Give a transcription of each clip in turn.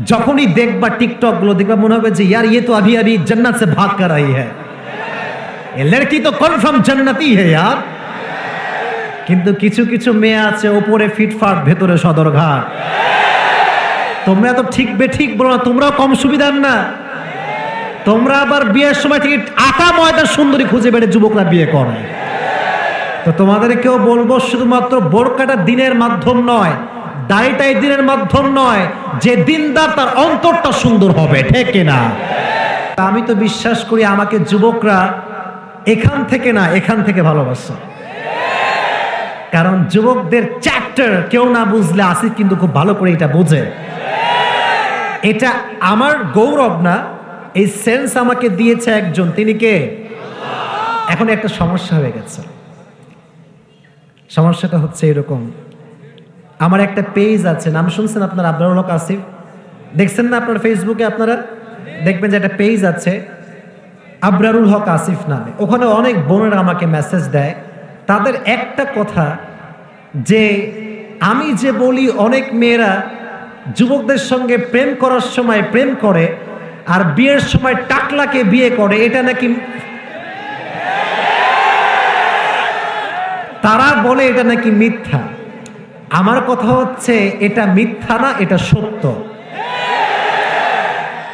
যখনই দেখবা টিকটক গুলো দেখবা মনে হবে যে यार ये तो अभी अभी जन्नत से भाग कर आई है, ये लड़की तो कन्फर्म जन्नती है यार। কিন্তু কিছু কিছু মেয়ে আছে উপরে ফিটফাট ভেতরে সদরঘাট। তোমরা তো ঠিক বেঠিক বলো না, তোমরাও কম সুবিধার না। তোমরা আবার বিয়ের সময় ঠিক আটা ময়দার সুন্দরী খুঁজে বেড়ে যুবকরা বিয়ে করে। তো তোমাদেরকেও বলবো শুধুমাত্র বোরকাটা দিনের মাধ্যম নয়, দাড়িটাই দিনের মাধ্যম নয়, যে দিনদার তার অন্তরটা সুন্দর হবে, ঠিক কিনা? আমি তো বিশ্বাস করি আমাকে যুবকরা এখান থেকে না এখান থেকে ভালোবাসে, কারণ যুবকদের চ্যাপ্টার কেউ না বুঝলে আসিফ কিন্তু খুব ভালো করে এটা বোঝে। এটা আমার গৌরব না, এই সেন্স আমাকে দিয়েছে একজন, তিনি কে? এখন একটা সমস্যা হয়ে গেছে। সমস্যাটা হচ্ছে এরকম, আমার একটা পেজ আছে, নাম শুনছেন আপনারা, আবরারুল হক আসিফ? দেখছেন না আপনার ফেসবুকে? আপনারা দেখবেন যে একটা পেজ আছে আবরারুল হক আসিফ নামে। ওখানে অনেক বোনেরা আমাকে মেসেজ দেয়। তাদের একটা কথা যে আমি যে বলি অনেক মেয়েরা যুবকদের সঙ্গে প্রেম করার সময় প্রেম করে আর বিয়ের সময় টাকলাকে বিয়ে করে, এটা নাকি তারা বলে এটা নাকি মিথ্যা। আমার কথা হচ্ছে এটা মিথ্যা না, এটা সত্য।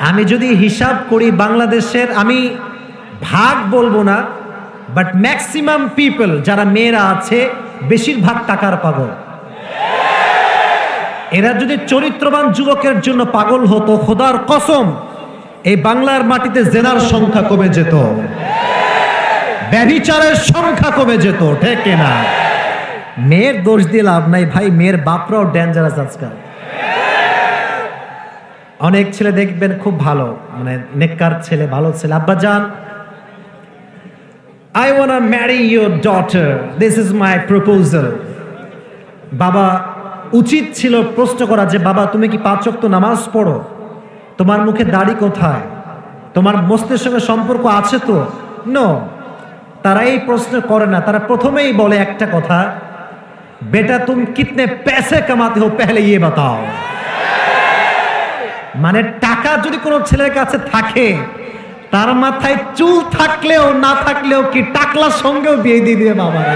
আমি যদি হিসাব করি বাংলাদেশের, আমি ভাগ বলবো না, বাট ম্যাক্সিমাম পিপল যারা মেয়েরা আছে বেশিরভাগ টাকার পাগল। এরা যদি চরিত্রবান যুবকের জন্য পাগল হতো, খোদার কসম এই বাংলার মাটিতে জেনার সংখ্যা কমে যেত, ব্যভিচারের সংখ্যা কমে যেত, ঠিক না? মেয়ের দোষ দিয়ে লাভ নাই ভাই, মেয়ের বাপরাও ডেঞ্জারাস আজকাল। অনেক ছেলে দেখবেন খুব ভালো, মানে নেককার ছেলে, ভালো ছেলে, আব্বা জান I wanna marry your daughter, this is my proposal। বাবা উচিত ছিল প্রশ্ন করা যে বাবা তুমি কি 5 ওয়াক্ত নামাজ পড়ো? তোমার মুখে দাড়ি কোথায়? তোমার মস্তিষ্কের সঙ্গে সম্পর্ক আছে তো? নো, তারা এই প্রশ্ন করে না। তারা প্রথমেই বলে একটা কথা, বেটা তুম কিতনে पैसे कमाते हो पहले ये बताओ। মানে টাকা যদি কোনো ছেলের কাছে থাকে, তার মাথায় চুল থাকলেও না থাকলেও কি টাকলার সঙ্গেও বিয়ে দিয়ে দিবে বাবারা।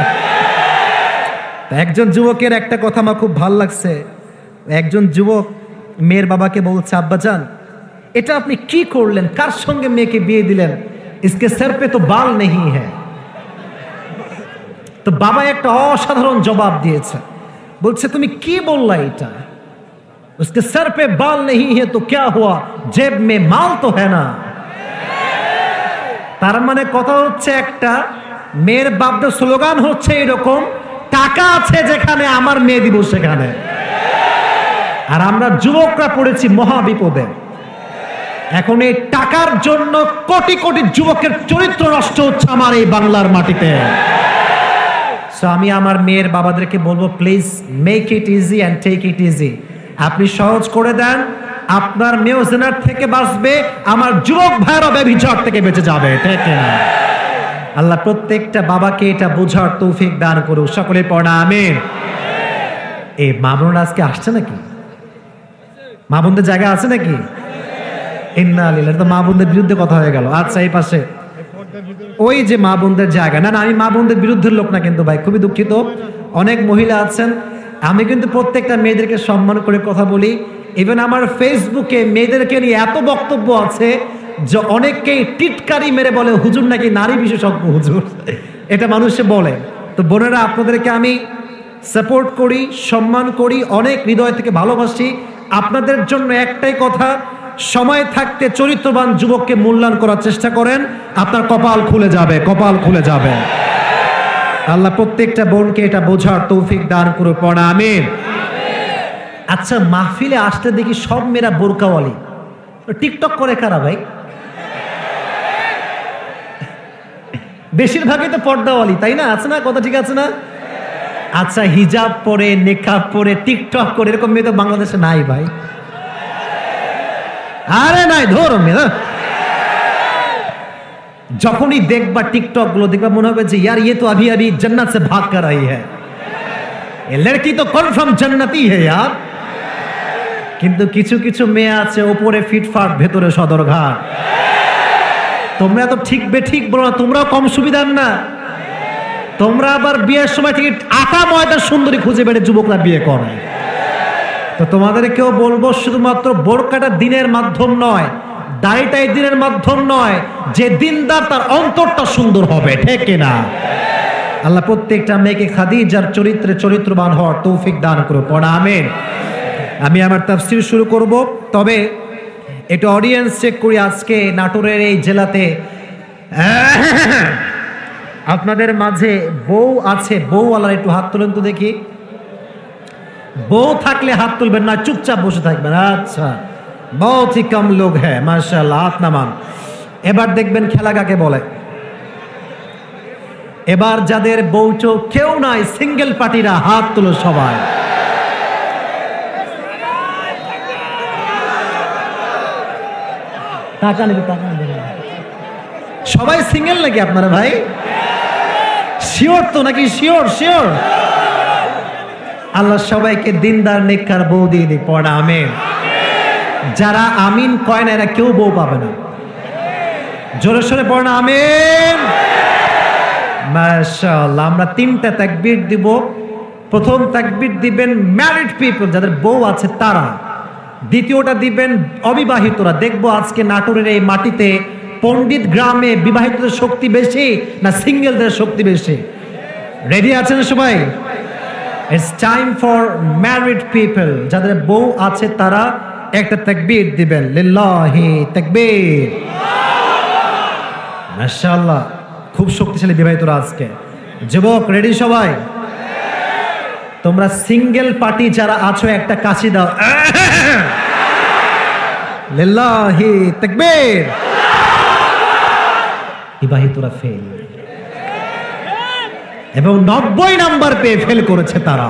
একজন যুবকের একটা কথা আমার খুব ভালো লাগছে। একজন যুবক মেয়ের বাবাকে বলছে, আব্বাজান এটা আপনি কি করলেন, কার সঙ্গে মেয়েকে বিয়ে দিলেন? इसके सर पे तो बाल नहीं है। তো বাবা একটা অসাধারণ জবাব দিয়েছে, বলছে তুমি কি বললা এটা? उसके सर पे बाल नहीं है तो क्या हुआ, जेब में माल तो है ना। তার মানে কথা হচ্ছে একটা, মেয়ের বাপদের স্লোগান হচ্ছে এরকম, টাকা আছে যেখানে আমার মেয়ে দিব সেখানে। আর আমরা যুবকরা পড়েছি মহা বিপদে। এখন এই টাকার জন্য কোটি কোটি যুবকের চরিত্র নষ্ট হচ্ছে আমার এই বাংলার মাটিতে। সো আমি আমার মেয়ের বাবাদেরকে বলবো, please make it easy and take it easy. আপনি সহজ করে দেন, আপনার মেয়েও জেনার থেকে বাঁচবে, আমার যুবক ভাইয়েরও ব্যভিচার থেকে বেঁচে যাবে, ঠিক না? আল্লাহ প্রত্যেকটা বাবাকে এটা বোঝার তৌফিক দান করুক, সকলে পড়া আমিন। এই মা বোনরা আজকে আসছে নাকি? মা বোনদের জায়গা আছে নাকি? ইন্না লিল্লাহি। তো মা বোনদের বিরুদ্ধে কথা হয়ে গেল। আচ্ছা এই পাশে ওই যে মা বোনদের জায়গা, না না আমি মা বোনদের বিরুদ্ধের লোক না কিন্তু ভাই, খুবই দুঃখিত। অনেক মহিলা আছেন, আমি কিন্তু প্রত্যেকটা মেয়েদেরকে সম্মান করে কথা বলি। ইভেন আমার ফেসবুকে মেয়েদেরকে নিয়ে এত বক্তব্য আছে যে অনেককেই টিটকারি মেরে বলে হুজুর নাকি নারী বিশেষজ্ঞ হুজুর, এটা মানুষে বলে। তো বোনেরা আপনাদেরকে আমি সাপোর্ট করি, সম্মান করি, অনেক হৃদয় থেকে ভালোবাসি। আপনাদের জন্য একটাই কথা, সময় থাকতে চরিত্রবান যুবককে মূল্যায়ন করার চেষ্টা করেন, আপনার কপাল খুলে যাবে, কপাল খুলে যাবে। আল্লাহ প্রত্যেকটা বোনকে এটা বোঝার তৌফিক দান করুক, পড়া আমিন। আচ্ছা মাহফিলে আসতে দেখি সব মেয়েরা বোরকাওয়ালি, টিকটক করে কারা ভাই? বেশিরভাগই তো পর্দাওয়ালি, তাই না? আছে না কথা, ঠিক আছে না? আচ্ছা হিজাব পরে, নেকাব পরে, টিকটক করে এরকম মেয়ে তো বাংলাদেশে নাই ভাই। আরে নাই, ধরো মেয়ে। যখনই দেখবা টিকটক গুলো দেখবা মনে হবে যে यार ये तो अभी अभी जन्नत से भाग कर आई है, ये लड़की तो कन्फर्म जन्नती है यार। কিন্তু কিছু কিছু মেয়ে আছে ওপরে ফিটফাট ভেতরে সদরঘাট। তোমরা তো ঠিক বেঠিক বলো না, তোমরাও কম সুবিধার না। তোমরা আবার বিয়ের সময় থেকে আটা ময়দা সুন্দরী খুঁজে বেড়ে যুবকরা বিয়ে করে। তো তোমাদেরকেও বলবো শুধুমাত্র বোরকাটা দিনের মাধ্যম নয়, দাড়িটাই দিনের মাধ্যম নয়, যে দিনদার তার অন্তরটা সুন্দর হবে, ঠিক কিনা? আল্লাহ প্রত্যেকটা মেয়েকে খাদিজার চরিত্রে চরিত্রবান হওয়ার তৌফিক দান করুন, পড়া আমিন। আমি আমার তাফসীর শুরু করব, তবে একটু অডিয়েন্স চেক করি। আজকে নাটোরের এই জেলাতে আপনাদের মাঝে বউ আছে? বউ আল্লাহ একটু হাত তুলেন তো দেখি। বউ থাকলে হাত তুলবেন না, চুপচাপ বসে থাকবেন। আচ্ছা, বহুত হি কম লোক হ্যাঁ, মাশাআল্লাহ, হাত নামান। এবার দেখবেন খেলা কাকে বলে। এবার যাদের বউ চোখ কেউ নাই, সিঙ্গেল পার্টিরা হাত তুলো সবাই। টাকা নেবে, টাকা নেবে। সবাই সিঙ্গেল নাকি আপনারা ভাই? শিওর তো নাকি? Sure sure. আল্লাহ সবাইকে দিনদার নেককার বউ দিয়ে দিক, পড়া আমিন। যারা আমিন কয় না এরা কেউ বউ পাবে না। জোরে সোরে পড়া আমিন। মাশাআল্লাহ। আমরা তিনটা তাকবীর দিব। প্রথম তাকবীর দিবেন ম্যারিড পিপল, যাদের বউ আছে তারা। দ্বিতীয়টা দিবেন অবিবাহিতরা। দেখবো আজকে নাটোরের এই মাটিতে পণ্ডিত গ্রামে বিবাহিতদের শক্তি বেশি না সিঙ্গেলদের শক্তি বেশি? রেডি আছেন সবাই? It's time for married people, যাদের বউ আছে তারা একটা তাকবীর দিবেন, লিল্লাহি তাকবীর। মাশাআল্লাহ, খুব শক্তিশালী বিবাহিতরা আজকে। যুবক রেডি সবাই? তোমরা সিঙ্গেল পার্টি যারা আছো একটা কাশি দাও, লিল্লাহি তাকবীর। বিবাহিতরা ফেল, এবং 90 নাম্বার পেয়ে ফেল করেছে তারা।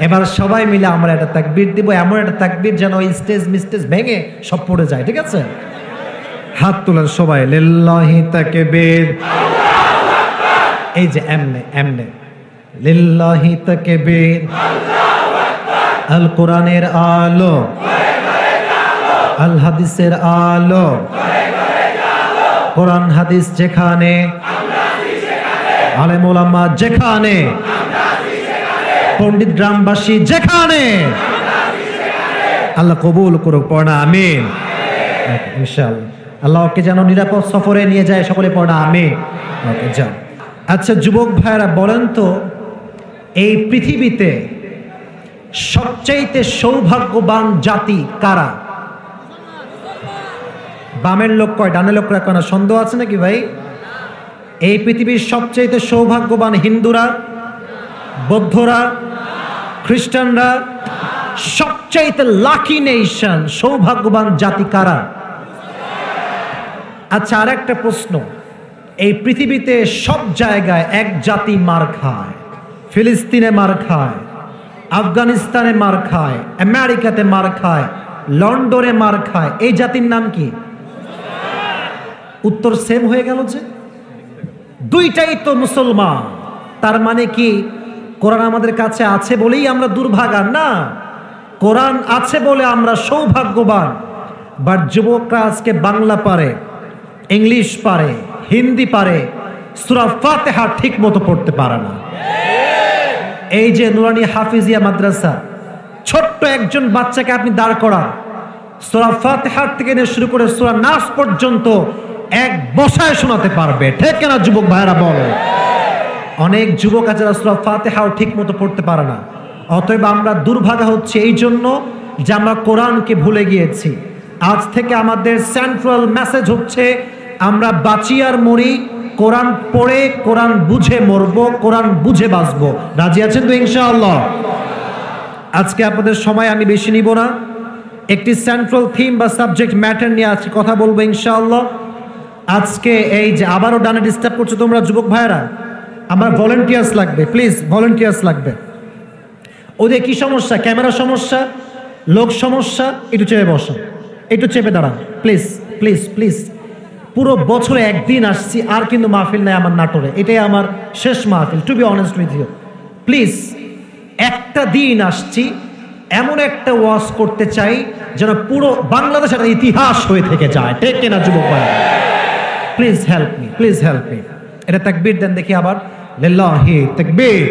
এবার সবাই মিলে আমরা একটা তাকবীর দিব, এমন একটা তাকবীর যেন ওই স্টেজ মিস্টেজ ভেঙে সব পড়ে যায়, ঠিক আছে? হাত তোলেন সবাই, লিল্লাহি তাকবীর। এই যে এমনে এমনে, লিল্লাহি তাকবীর। আল কোরআনের আলো, আল হাদিসের আলো, কোরআন হাদিস যেখানে, আলেম ওলামা যেখানে, পণ্ডিত গ্রামবাসী যেখানে, আল্লাহ কবুল করুক, পড়া আমিন। ইনশাআল্লাহ আল্লাহকে যেন নিরাপদ সফরে নিয়ে যায়, সকলে পড়া আমিন। ওকে যাও। আচ্ছা যুবক ভাইরা বলেন তো, এই পৃথিবীতে সবচাইতে সৌভাগ্যবান জাতি কারা? বামের লোক কয়, ডানের লোক কয় না? সন্দেহ আছে নাকি ভাই? এই পৃথিবীর সবচাইতে সৌভাগ্যবান হিন্দুরা, বৌদ্ধরা, খ্রিস্টানরা? সবচাইতে লাকি নেশন, সৌভাগ্যবান জাতি কারা? আচ্ছা আর একটা প্রশ্ন, এই পৃথিবীতে সব জায়গায় এক জাতি মার খায়। ফিলিস্তিনে মার খায়, আফগানিস্তানে মার খায়, আমেরিকাতে মার খায়, লন্ডনে মার খায়। এই জাতির নাম কি? উত্তর সেম হয়ে গেল যে দুইটাই তো মুসলমান। তার মানে কি কোরআন আমাদের কাছে আছে বলেই আমরা দুর্ভাগা? না, কোরআন আছে বলে আমরা সৌভাগ্যবান। বাট যুবকরা আজকে বাংলা পারে, ইংলিশ পারে, হিন্দি পারে, সূরা ফাতিহা ঠিক মতো পড়তে পারে না। এই যে নুরানি হাফিজিয়া মাদ্রাসা, ছোট্ট একজন বাচ্চাকে আপনি দাঁড় করান, সূরা ফাতিহা থেকে নিয়ে শুরু করে সূরা নাস পর্যন্ত এক বসায় শোনাতে পারবে, ঠিক না যুবক ভাইরা বলো? অনেক যুবক আছে যারা সূরা ফাতিহাও ঠিক মতো পড়তে পারে না। অতএব আমরা দুর্ভাগা হচ্ছে এই জন্য যে আমরা কোরআনকে ভুলে গিয়েছি। আজ থেকে আমাদের সেন্ট্রাল মেসেজ হচ্ছে আমরা বাঁচি আর মরি, কোরআন পড়ে কোরআন বুঝে মরবো, কোরআন বুঝে বাঁচবো। রাজি আছেন তো ইনশাআল্লাহ? আজকে আপনাদের সময় আমি বেশি নিব না, একটি সেন্ট্রাল থিম বা সাবজেক্ট ম্যাটার নিয়ে আজকে কথা বলবো ইনশাআল্লাহ। আজকে এই যে আবারও ডানে ডিস্টার্ব করছো তোমরা যুবক ভাইরা, আমার ভলেন্টিয়ার্স লাগবে, প্লিজ ভলেন্টিয়ার্স লাগবে। ওদের কি সমস্যা? ক্যামেরা সমস্যা, লোক সমস্যা? একটু চেপে বসো, একটু চেপে দাঁড়ান প্লিজ প্লিজ প্লিজ। পুরো বছরে একদিন আসছি, আর কিন্তু মাহফিল নাই আমার নাটোরে, এটাই আমার শেষ মাহফিল, to be honest with you. Please একটা দিন আসছি, এমন একটা ওয়াজ করতে চাই যেন পুরো বাংলাদেশের ইতিহাস হয়ে থেকে যায়, ঠিক কিনা যুবক ভাই? Please help me, please help me. এটা তাকবীর দেন দেখি আবার, লিল্লাহি তাকবীর।